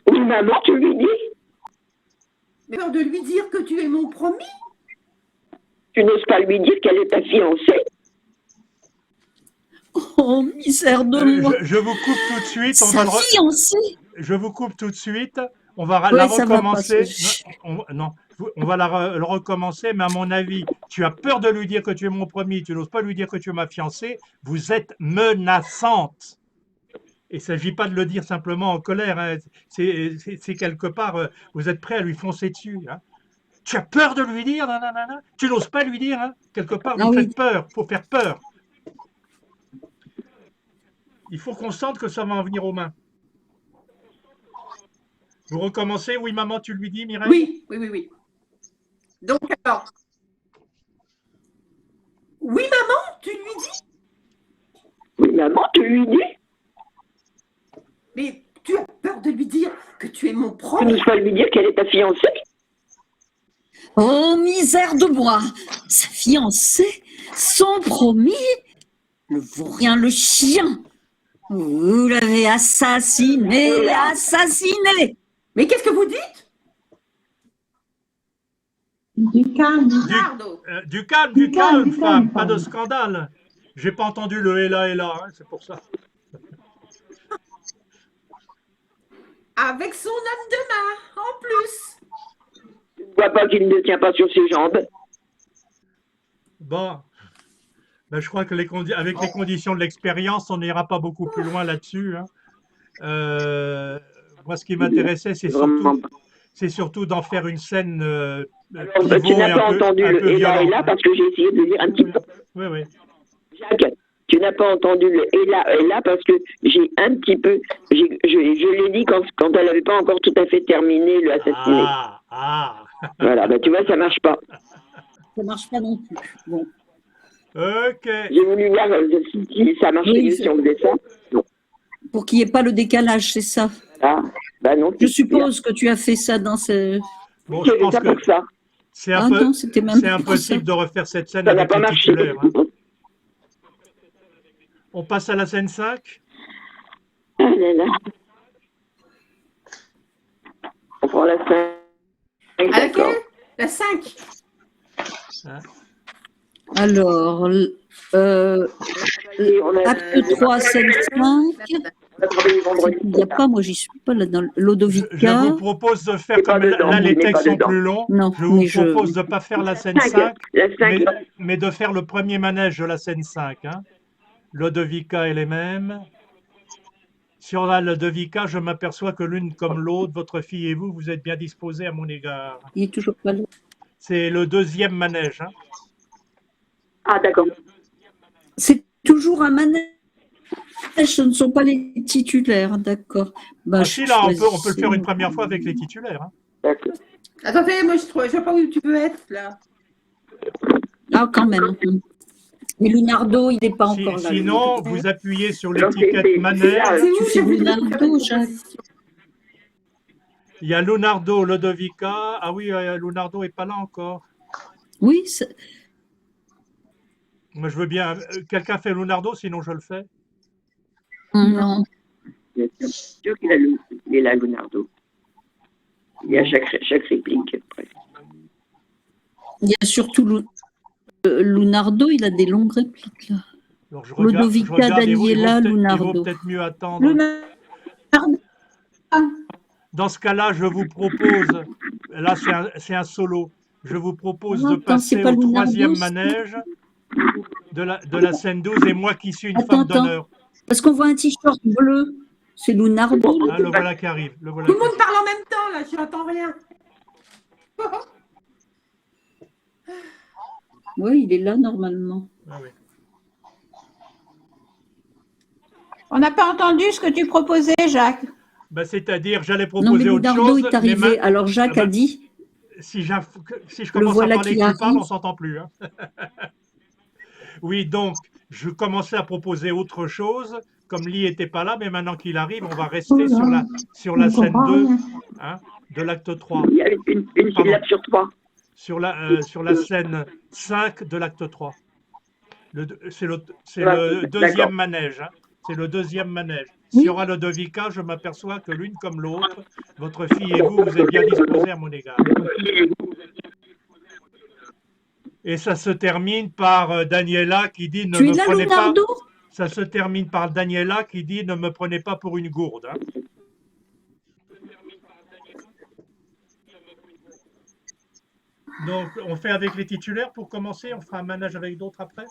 Oui, maman, tu lui dis. Mais peur de lui dire que tu es mon promis. Tu n'oses pas lui dire qu'elle est ta fiancée. Oh, misère de moi. Je vous coupe tout de suite. Sa fiancée. Je vous coupe tout de suite. On va Oui, la ça va recommencer. passer. Non, on va le recommencer, mais à mon avis, tu as peur de lui dire que tu es mon promis, tu n'oses pas lui dire que tu es ma fiancée, vous êtes menaçante. Il ne s'agit pas de le dire simplement en colère, hein. C'est quelque part, vous êtes prêt à lui foncer dessus. Hein. Tu as peur de lui dire, nanana. Tu n'oses pas lui dire, hein. Quelque part, vous faites peur, il faut faire peur. Il faut qu'on sente que ça va en venir aux mains. Vous recommencez? Oui, maman, tu lui dis, Mireille? Oui. Donc, alors. Oui, maman, tu lui dis? Oui, maman, tu lui dis? Mais tu as peur de lui dire que tu es mon Tu promis? n'oses pas lui dire qu'elle est ta fiancée? Oh, misère de moi. Sa fiancée, son promis, le vaurien, le chien. Vous l'avez assassiné. Mais qu'est-ce que vous dites? Du calme. Du calme, femme, pas de scandale. J'ai pas entendu le et là, hein, c'est pour ça. Avec son homme de main, en plus. Tu ne vois pas qu'il ne tient pas sur ses jambes? Bon, ben, je crois que avec les conditions de l'expérience, on n'ira pas beaucoup plus loin là-dessus. Hein. Moi, ce qui m'intéressait, c'est surtout d'en faire une scène pivot tu n'as pas entendu le et là, parce que j'ai essayé de dire un petit peu. Oui. Jacques, tu n'as pas entendu le et là, parce que j'ai un petit peu. Je l'ai dit quand elle n'avait pas encore tout à fait terminé le assassiné. Voilà, ben tu vois, ça marche pas. Ça marche pas non plus. Bon. Ok. J'ai voulu voir si ça marchait mieux si on faisait ça. Non. Pour qu'il n'y ait pas le décalage, c'est ça. Ah, bah non. Je suppose que tu as fait ça dans ce. Bon, je pense que c'est impossible de refaire cette scène ça avec les titulaires. Hein. On passe à la scène 5. Ah là là. On prend la 5. À laquelle? La 5. Hein? Alors, acte 3, scène 5. Il n'y a pas, moi j'y suis pas là dans Lodovica. Je vous propose de faire comme là les textes sont plus longs. Non, je vous propose de ne pas faire la scène 5, mais de faire le premier manège de la scène 5. Hein. Lodovica est les mêmes. Sur la Lodovica, je m'aperçois que l'une comme l'autre, votre fille et vous, vous êtes bien disposés à mon égard. Il est toujours pas là. C'est le deuxième manège. Hein. Ah, d'accord. C'est toujours un manège, ce ne sont pas les titulaires, d'accord. Bah, si, là, on peut le faire une première fois avec les titulaires. Hein. D'accord. Attendez, moi je vois pas où tu peux être, là. Ah, quand même. Mais Lunardo, il n'est pas encore là. Sinon, vous appuyez sur l'étiquette manège. Tu fais Lunardo, Jacques. Il y a Lunardo, Lodovica. Ah oui, Lunardo n'est pas là encore. Oui. Moi, je veux bien. Quelqu'un fait Lunardo, sinon je le fais. Non. Bien sûr qu'il est là, Lunardo. Il y a chaque réplique. Presque. Il y a surtout Lunardo, il a des longues répliques là. Alors, Lodovica, Daniela, Lunardo. Il vaut peut-être mieux attendre. Dans ce cas-là, je vous propose, là c'est un solo, je vous propose de passer au troisième manège de la scène 12 et moi qui suis une femme d'honneur. Parce qu'on voit un t-shirt bleu, c'est Lunardo. Ah, le voilà qui arrive. Tout le monde parle en même temps, là, je n'entends rien. Oui, il est là normalement. Ah, oui. On n'a pas entendu ce que tu proposais, Jacques. Ben, c'est-à-dire, j'allais proposer autre chose. Lunardo est arrivé. Alors Jacques a dit. Si je commence à parler que tu parles, on ne s'entend plus. Hein. Oui, donc, je commençais à proposer autre chose. Comme Lee n'était pas là, mais maintenant qu'il arrive, on va rester sur la scène 2 hein, de l'acte 3. Il y a une syllabe sur 3. Sur la scène 5 de l'acte 3. C'est le deuxième manège. Hein. C'est le deuxième manège. S'il y aura le Devika, je m'aperçois que l'une comme l'autre, votre fille et vous, vous êtes bien disposés à mon égard. Et ça se termine par Daniela qui dit ne Tu es me là, prenez pas. Leonardo? Ça se termine par Daniela qui dit ne me prenez pas pour une gourde. Hein. Donc, on fait avec les titulaires pour commencer. On fera un manège avec d'autres après.